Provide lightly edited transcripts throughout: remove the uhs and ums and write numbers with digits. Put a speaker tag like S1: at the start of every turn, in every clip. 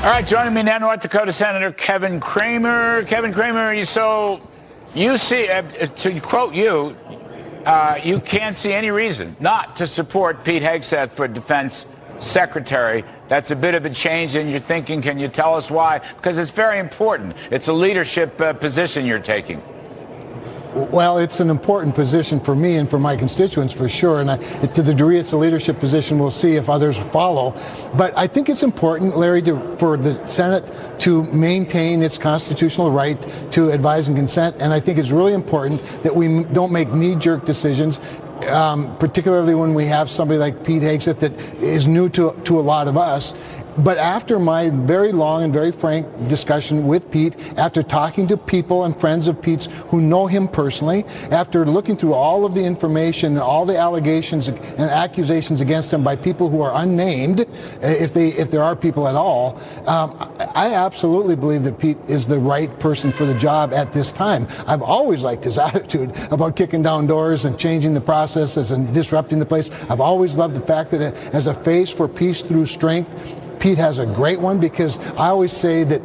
S1: All right, joining me now, North Dakota Senator Kevin Cramer. Kevin Cramer, you see, to quote you, you can't see any reason not to support Pete Hegseth for defense secretary. That's a bit of a change in your thinking. Can you tell us why? Because it's very important. It's a leadership position you're taking.
S2: Well, it's an important position for me and for my constituents, for sure. And to the degree it's a leadership position, we'll see if others follow. But I think it's important, Larry, for the Senate to maintain its constitutional right to advise and consent. And I think it's really important that we don't make knee-jerk decisions, particularly when we have somebody like Pete Hegseth that is new to a lot of us. But after my very long and very frank discussion with Pete, after talking to people and friends of Pete's who know him personally, after looking through all of the information, all the allegations and accusations against him by people who are unnamed, if there are people at all, I absolutely believe that Pete is the right person for the job at this time. I've always liked his attitude about kicking down doors and changing the processes and disrupting the place. I've always loved the fact that as a face for peace through strength, Pete has a great one, because I always say that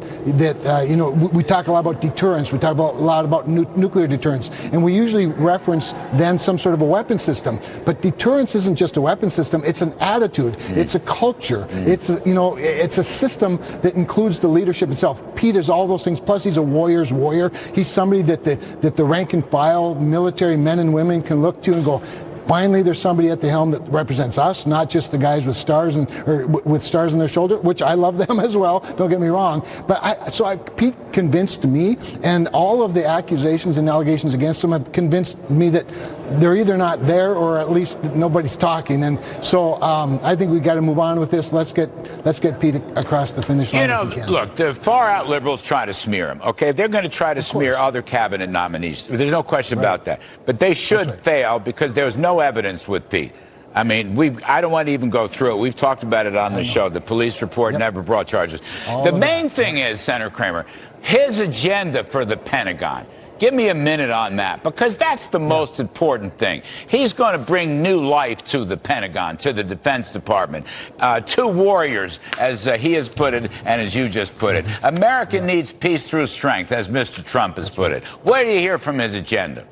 S2: we talk a lot about deterrence. We talk a lot about nuclear deterrence, and we usually reference then some sort of a weapon system. But deterrence isn't just a weapon system; it's an attitude, it's a culture, it's a system that includes the leadership itself. Pete is all those things. Plus, he's a warrior's warrior. He's somebody that the rank and file military men and women can look to and go, finally, there's somebody at the helm that represents us, not just the guys with stars with stars on their shoulder, which I love them as well. Don't get me wrong. But Pete convinced me, and all of the accusations and allegations against him have convinced me that they're either not there or at least nobody's talking. And so I think we've got to move on with this. Let's get Pete across the finish line. If we can.
S1: Look, the far-out liberals try to smear him. Okay, they're going to try to smear other cabinet nominees. There's no question about that. But they should fail, because there's no evidence with Pete. I mean, I don't want to even go through it. We've talked about it on the show. The police report never brought charges. The main thing is, Senator Cramer, his agenda for the Pentagon. Give me a minute on that, because that's the most important thing. He's going to bring new life to the Pentagon, to the Defense Department, to warriors, as he has put it, and as you just put it. America needs peace through strength, as Mr. Trump has put it. What do you hear from his agenda?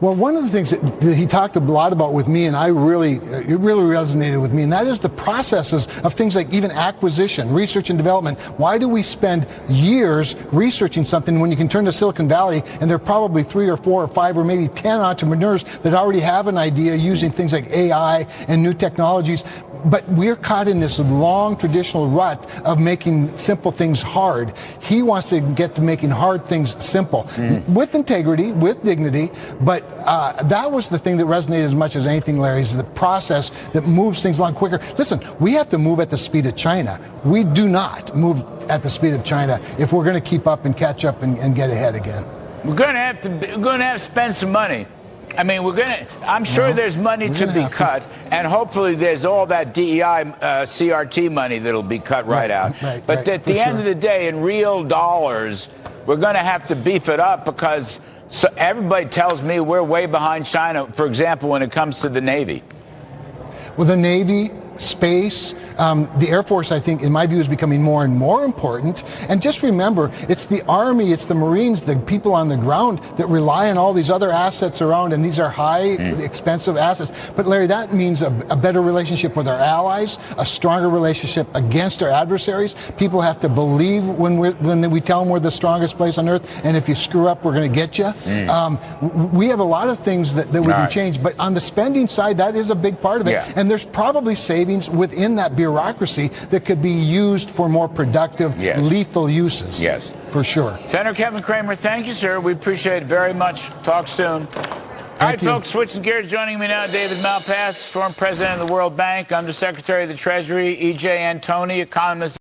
S2: Well, one of the things that he talked a lot about with me, and it really resonated with me, and that is the processes of things like even acquisition, research and development. Why do we spend years researching something when you can turn to Silicon Valley and there are probably 3 or 4 or 5 or maybe 10 entrepreneurs that already have an idea using things like AI and new technologies? But we're caught in this long traditional rut of making simple things hard. He wants to get to making hard things simple, with integrity, with dignity. But that was the thing that resonated as much as anything, Larry, is the process that moves things along quicker. Listen, we have to move at the speed of China. We do not move at the speed of China if we're going to keep up and catch up and get ahead again.
S1: We're going to have to spend some money. I mean, I'm sure there's money to be cut, and hopefully there's all that DEI, CRT money that'll be cut right out. But at the end of the day, in real dollars, we're going to have to beef it up, because everybody tells me we're way behind China, for example, when it comes to the Navy.
S2: Well, the Navy, space, the Air Force, I think, in my view, is becoming more and more important. And just remember, it's the Army, it's the Marines, the people on the ground that rely on all these other assets around, and these are high, expensive assets. But, Larry, that means a better relationship with our allies, a stronger relationship against our adversaries. People have to believe when we tell them we're the strongest place on earth, and if you screw up, we're going to get you. We have a lot of things that we can change, but on the spending side, that is a big part of it. And there's probably savings within that bureaucracy that could be used for more productive, lethal uses.
S1: Yes.
S2: For sure.
S1: Senator Kevin Cramer, thank you, sir. We appreciate it very much. Talk soon. All right, folks, switching gears. Joining me now, David Malpass, former president of the World Bank, Undersecretary of the Treasury, E.J. Antoni, economist.